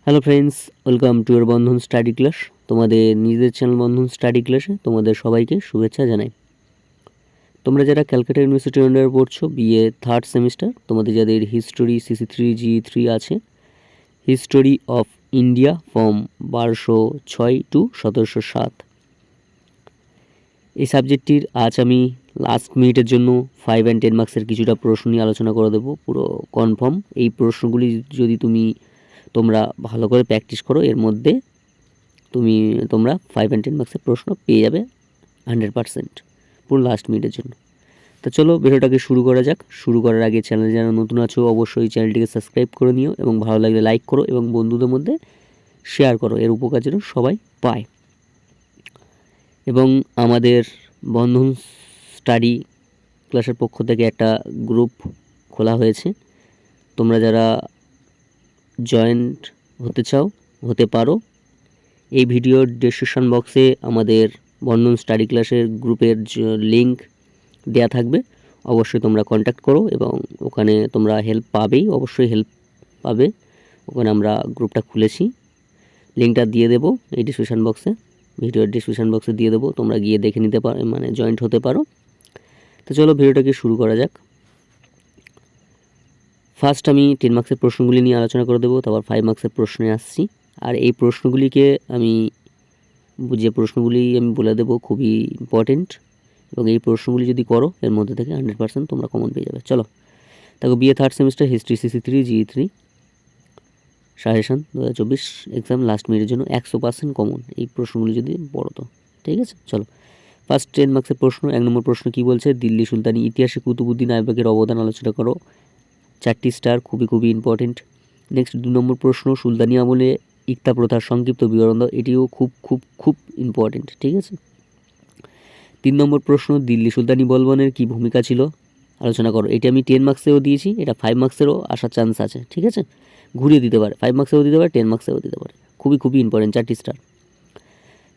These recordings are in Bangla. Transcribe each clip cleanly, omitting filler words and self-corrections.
Hello friends, welcome to year Bandhan study class. তোমাদের নিজেদের চ্যানেল বন্ধন স্টাডি ক্লাসে তোমাদের সবাইকে শুভেচ্ছা জানাই। তোমরা যারা ক্যালকাটা ইউনিভার্সিটি আন্ডারে পড়ছো, বিএ থার্ড সেমিস্টার, তোমাদের যাদের হিস্টোরি CC3 GE3 আছে, history of India from 1206 to 1707, এই সাবজেক্টটির আজ আমি লাস্ট মিনিটের জন্য 5 and 10 মার্কসের কিছুটা প্রশ্ন নিয়ে আলোচনা করে দেবো, পুরো কনফার্ম। এই প্রশ্নগুলি যদি তোমরা ভালো করে প্র্যাকটিস করো, এর মধ্যে তোমরা 5 and 10 মার্কসের প্রশ্ন পেয়ে যাবে 100% পুরো লাস্ট মিনিটের জন্য। তো চলো ভিডিওটাকে শুরু করা যাক। শুরু করার আগে চ্যানেলে যারা নতুন আছো অবশ্যই চ্যানেলটিকে সাবস্ক্রাইব করে নিও এবং ভালো লাগলে লাইক করো এবং বন্ধুদের মধ্যে শেয়ার করো, এর উপকার যেন সবাই পায়। এবং আমাদের বন্ধন স্টাডি ক্লাসের পক্ষ থেকে একটা গ্রুপ খোলা হয়েছে, তোমরা যারা জয়েন্ট হতে চাও হতে পারো। এই ভিডিওর ডেসক্রিপশন বক্সে আমাদের বন্ধন স্টাডি ক্লাসের গ্রুপের লিঙ্ক দেয়া থাকবে, অবশ্যই তোমরা কন্ট্যাক্ট করো এবং ওখানে তোমরা হেল্প পাবেই, অবশ্যই হেল্প পাবে। ওখানে আমরা গ্রুপটা খুলেছি, লিঙ্কটা দিয়ে দেবো এই ডেসক্রিপশন বক্সে, ভিডিওর ডেসক্রিপশন বক্সে দিয়ে দেবো, তোমরা গিয়ে দেখে নিতে পারো, মানে জয়েন্ট হতে পারো। তো চলো ভিডিওটাকে শুরু করা যাক। ফার্স্ট আমি 10 মার্কসের প্রশ্নগুলি নিয়ে আলোচনা করে দেবো, তারপর 5 মার্কসের প্রশ্নে আসছি। আর এই প্রশ্নগুলিকে আমি বলে দেবো, খুবই ইম্পর্টেন্ট, এবং এই প্রশ্নগুলি যদি করো এর মধ্যে থেকে 100% তোমরা কমন পেয়ে যাবে। চলো দেখো, BA third semester history CC3 GE3 suggestion 2024 exam last মিনিটের জন্য 100% কমন, এই প্রশ্নগুলি যদি পড়ো তো ঠিক আছে। চলো ফার্স্ট 10 মার্কসের প্রশ্ন। 1 নম্বর প্রশ্ন কি বলছে, দিল্লি সুলতানি ইতিহাসে কুতুবুদ্দিন আইবকের অবদান আলোচনা করো, 4টি স্টার, খুবই ইম্পর্টেন্ট। নেক্সট 2 নম্বর প্রশ্ন, সুলতানি আমলে ইকতা প্রথার সংক্ষিপ্ত বিবরণ দাও, এটিও খুব ইম্পর্টেন্ট, ঠিক আছে। 3 নম্বর প্রশ্ন, দিল্লি সুলতানি বলবনের কি ভূমিকা ছিল আলোচনা করো, এটি আমি 10 মার্কসেও দিয়েছি, এটা 5 মার্কসেরও আসার চান্স আছে, ঠিক আছে। ঘুরিয়ে দিতে পারে, 5 মার্কসেও দিতে পারে, 10 মার্কসেও দিতে পারে, খুবই ইম্পর্টেন্ট, 4টি স্টার।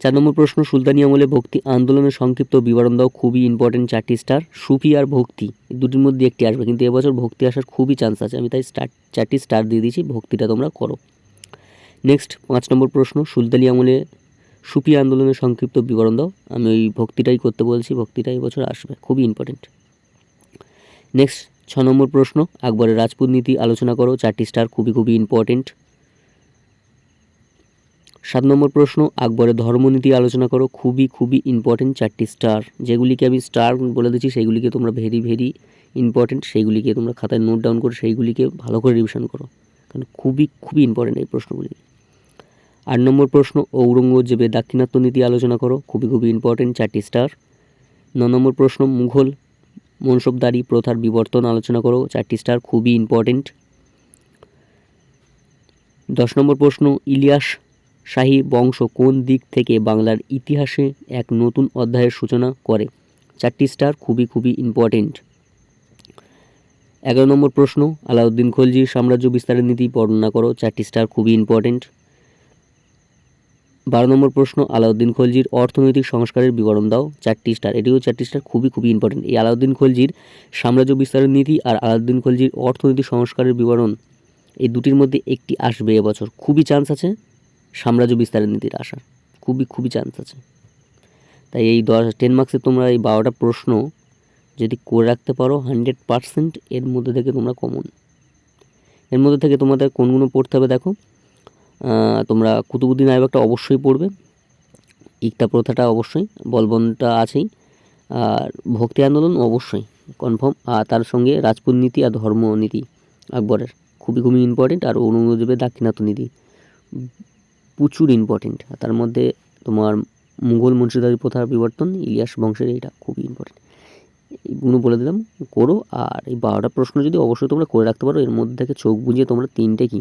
4 নম্বর প্রশ্ন, সুলতানি আমলে ভক্তি আন্দোলনের সংক্ষিপ্ত বিবরণ দাও, খুবই ইম্পর্টেন্ট, 4টি স্টার। সুফি আর ভক্তি এই দুটির মধ্যে একটি আসবে, কিন্তু এবছর ভক্তি আসার খুবই চান্স আছে, আমি তাই 4টি স্টার দিয়ে দিয়েছি, ভক্তিটা তোমরা করো। নেক্সট 5 নম্বর প্রশ্ন, সুলতানি আমলে সুফি আন্দোলনের সংক্ষিপ্ত বিবরণ দাও, আমি ওই ভক্তিটাই করতে বলছি, ভক্তিটা এবছর আসবে, খুবই ইম্পর্টেন্ট। নেক্সট 6 নম্বর প্রশ্ন, আকবরের রাজপুত নীতি আলোচনা করো, 4টি স্টার, খুবই ইম্পর্টেন্ট। 7 নম্বর প্রশ্ন, আকবরের ধর্মনীতি আলোচনা করো, খুবই ইম্পর্টেন্ট, 4টি স্টার। যেগুলিকে আমি স্টার বলে দিচ্ছি সেইগুলিকে তোমরা ভেরি ইম্পর্টেন্ট, সেইগুলিকে তোমরা খাতায় নোট ডাউন করে সেইগুলিকে ভালো করে রিভিশন করো, কারণ খুবই ইম্পর্টেন্ট এই প্রশ্নগুলি। 8 নম্বর প্রশ্ন, ঔরঙ্গজেবের দাক্ষিণাত্য নীতি আলোচনা করো, খুবই ইম্পর্টেন্ট, 4টি স্টার। 9 নম্বর প্রশ্ন, মুঘল মনসবদারি প্রথার বিবর্তন আলোচনা করো, 4টি স্টার, খুবই ইম্পর্টেন্ট। 10 নম্বর প্রশ্ন, ইলিয়াস শাহী বংশ কোন দিক থেকে বাংলার ইতিহাসে এক নতুন অধ্যায়ের সূচনা করে, 4টি স্টার, খুবই ইম্পর্টেন্ট। 11 নম্বর প্রশ্ন, আলাউদ্দিন খলজির সাম্রাজ্য বিস্তারের নীতি বর্ণনা করো, 4টি স্টার, খুবই ইম্পর্টেন্ট। 12 নম্বর প্রশ্ন, আলাউদ্দিন খলজির অর্থনৈতিক সংস্কারের বিবরণ দাও, 4টি স্টার, এটিও 4টি স্টার, খুবই ইম্পর্টেন্ট। এই আলাউদ্দিন খলজির সাম্রাজ্য বিস্তারের নীতি আর আলাউদ্দিন খলজির অর্থনৈতিক সংস্কারের বিবরণ, এই দুটির মধ্যে একটি আসবে এবছর, খুবই চান্স আছে সাম্রাজ্য বিস্তারের নীতির আসার, খুবই চান্স আছে। তাই এই 10 মার্কসে তোমরা এই 12টা প্রশ্ন যদি করে রাখতে পারো 100%, এর মধ্যে থেকে তোমরা কমন। এর মধ্যে থেকে তোমাদের কোনগুলো পড়তে হবে দেখো, তোমরা কুতুবুদ্দিন আইবকটা অবশ্যই পড়বে, ইকতা প্রথাটা অবশ্যই, বলবনটা আছেই, আর ভক্তি আন্দোলন অবশ্যই কনফার্ম, আর তার সঙ্গে রাজপুত নীতি আর ধর্মনীতি আকবরের খুবই ইম্পর্টেন্ট, আর ঔরঙ্গজেবের দাক্ষিণাত্য নীতি প্রচুর ইম্পর্টেন্ট। তার মধ্যে তোমার মুঘল মুন্সিদারি প্রথার বিবর্তন, ইলিয়াস বংশের, এইটা খুবই ইম্পর্টেন্ট, এইগুলো বলে দিলাম, করো। আর এই 12টা প্রশ্ন যদি অবশ্যই তোমরা করে রাখতে পারো, এর মধ্যে থেকে চোখ বুঝিয়ে তোমরা 3টে কি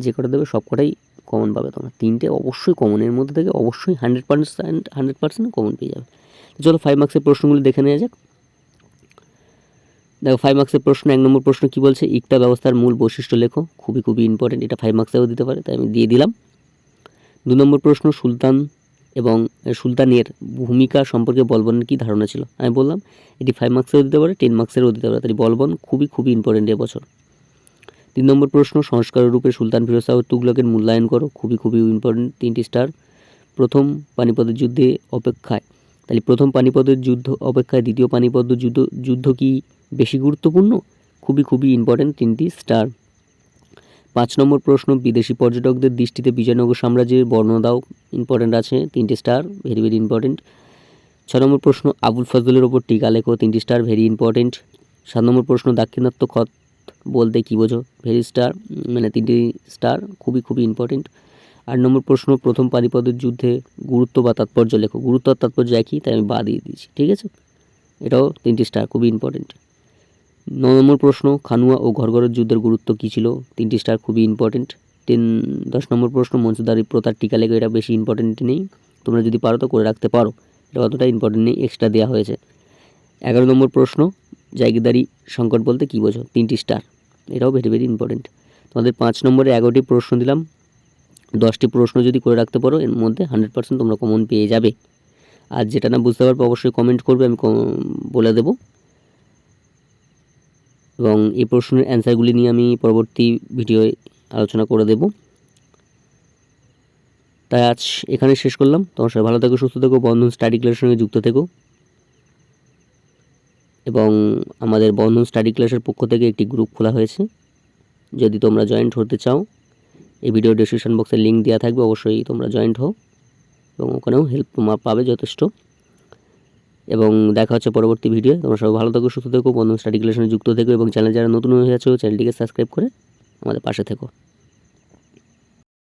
যে কটা দেবে সব কটাই কমন পাবে, তোমরা 3টে অবশ্যই কমন, এর মধ্যে থেকে অবশ্যই 100% কমন পেয়ে যাবে। চলো 5 মার্কসের প্রশ্নগুলি দেখে নেওয়া যাক। দেখো 5 মার্কসের প্রশ্ন, 1 নম্বর প্রশ্ন কি বলছে, ইকতা ব্যবস্থার মূল বৈশিষ্ট্য লেখো, খুবই ইম্পর্টেন্ট, এটা 5 মার্কসেও দিতে পারে, তাই আমি দিয়ে দিলাম। 2 নম্বর প্রশ্ন, সুলতান এবং সুলতানের ভূমিকা সম্পর্কে বলবনের কী ধারণা ছিল, আমি বললাম এটি 5 মার্কসেও দিতে পারে, 10 মার্কসেরও দিতে পারে, তাই বলবন খুবই ইম্পর্টেন্ট এবছর। 3 নম্বর প্রশ্ন, সংস্কারের রূপে সুলতান ফিরোজ শাহ তুগলকের মূল্যায়ন করো। খুবই খুবই ইম্পর্টেন্ট, 3টি স্টার। প্রথম পানিপথের যুদ্ধে অপেক্ষায়, তাহলে প্রথম পানিপথের যুদ্ধ অপেক্ষায় দ্বিতীয় পানিপথ যুদ্ধ কি বেশি গুরুত্বপূর্ণ? খুবই খুবই ইম্পর্টেন্ট, 3টি স্টার। 5 নম্বর প্রশ্ন, বিদেশি পর্যটকদের দৃষ্টিতে বিজয়নগর সাম্রাজ্যের বর্ণনা দাও। ইম্পর্টেন্ট আছে, 3টি স্টার, ভেরি ভেরি ইম্পর্টেন্ট। 6 নম্বর প্রশ্ন, আবুল ফজলের ওপর টিকা লেখো। 3টি স্টার, ভেরি ইম্পর্টেন্ট। 7 নম্বর প্রশ্ন, দাক্ষিণাত্য খত বলতে কী বোঝো? ভেরি স্টার, মানে 3টি স্টার, খুবই খুবই ইম্পর্টেন্ট। 8 নম্বর প্রশ্ন, প্রথম পানিপথের যুদ্ধে গুরুত্ব বা তাৎপর্য লেখো। গুরুত্ব আর তাৎপর্য একই, তাই আমি বাদ দিয়ে দিয়েছি, ঠিক আছে। এটাও 3টি স্টার, খুবই ইম্পর্টেন্ট। 9 নম্বর প্রশ্ন, খানুয়া ও ঘরঘরের যুদ্ধের গুরুত্ব কী ছিল? 3টি স্টার, খুবই ইম্পর্টেন্ট। 10 নম্বর প্রশ্ন, মনসুদারি প্রথার টিকা লেখো। এটা বেশি ইম্পর্টেন্ট নেই, তোমরা যদি পারো তো করে রাখতে পারো, এটা অতটা ইম্পর্টেন্ট নেই, এক্সট্রা দেওয়া হয়েছে। 11 নম্বর প্রশ্ন, জায়গিদারি সংকট বলতে কী বোঝো? 3টি স্টার, এটাও ভেরি ভেরি ইম্পর্টেন্ট। তোমাদের 5 নম্বরে 11টি প্রশ্ন দিলাম, 10টি প্রশ্ন যদি করে রাখতে পারো এর মধ্যে 100% তোমরা কমন পেয়ে যাবে। আর যেটা না বুঝতে পারবে অবশ্যই কমেন্ট করবে, আমি বলে দেব। এবং এই প্রশ্নের অ্যান্সারগুলি নিয়ে আমি পরবর্তী ভিডিওয়ে আলোচনা করে দেব। তাই আজ এখানে শেষ করলাম। তোমার সবাই ভালো থেকো, সুস্থ থেকো, বন্ধন স্টাডি ক্লাসের সঙ্গে যুক্ত থেকো। এবং আমাদের বন্ধন স্টাডি ক্লাসের পক্ষ থেকে একটি গ্রুপ খোলা হয়েছে, যদি তোমরা জয়েন্ট হতে চাও এই ভিডিও ডেসক্রিপশন বক্সে লিঙ্ক দেওয়া থাকবে, অবশ্যই তোমরা জয়েন্ট হও এবং ওখানেও হেল্প তোমরা পাবে যথেষ্ট। এবং দেখা হচ্ছে পরবর্তী ভিডিও। তোমরা সবাই ভালো থেকো, সুস্থ থেকো, বন্ধন স্টাডি ক্লাসের সঙ্গে যুক্ত থেকো এবং চ্যানেল যারা নতুন হয়ে আছো চ্যানেলটিকে সাবস্ক্রাইব করে আমাদের পাশে থেকো।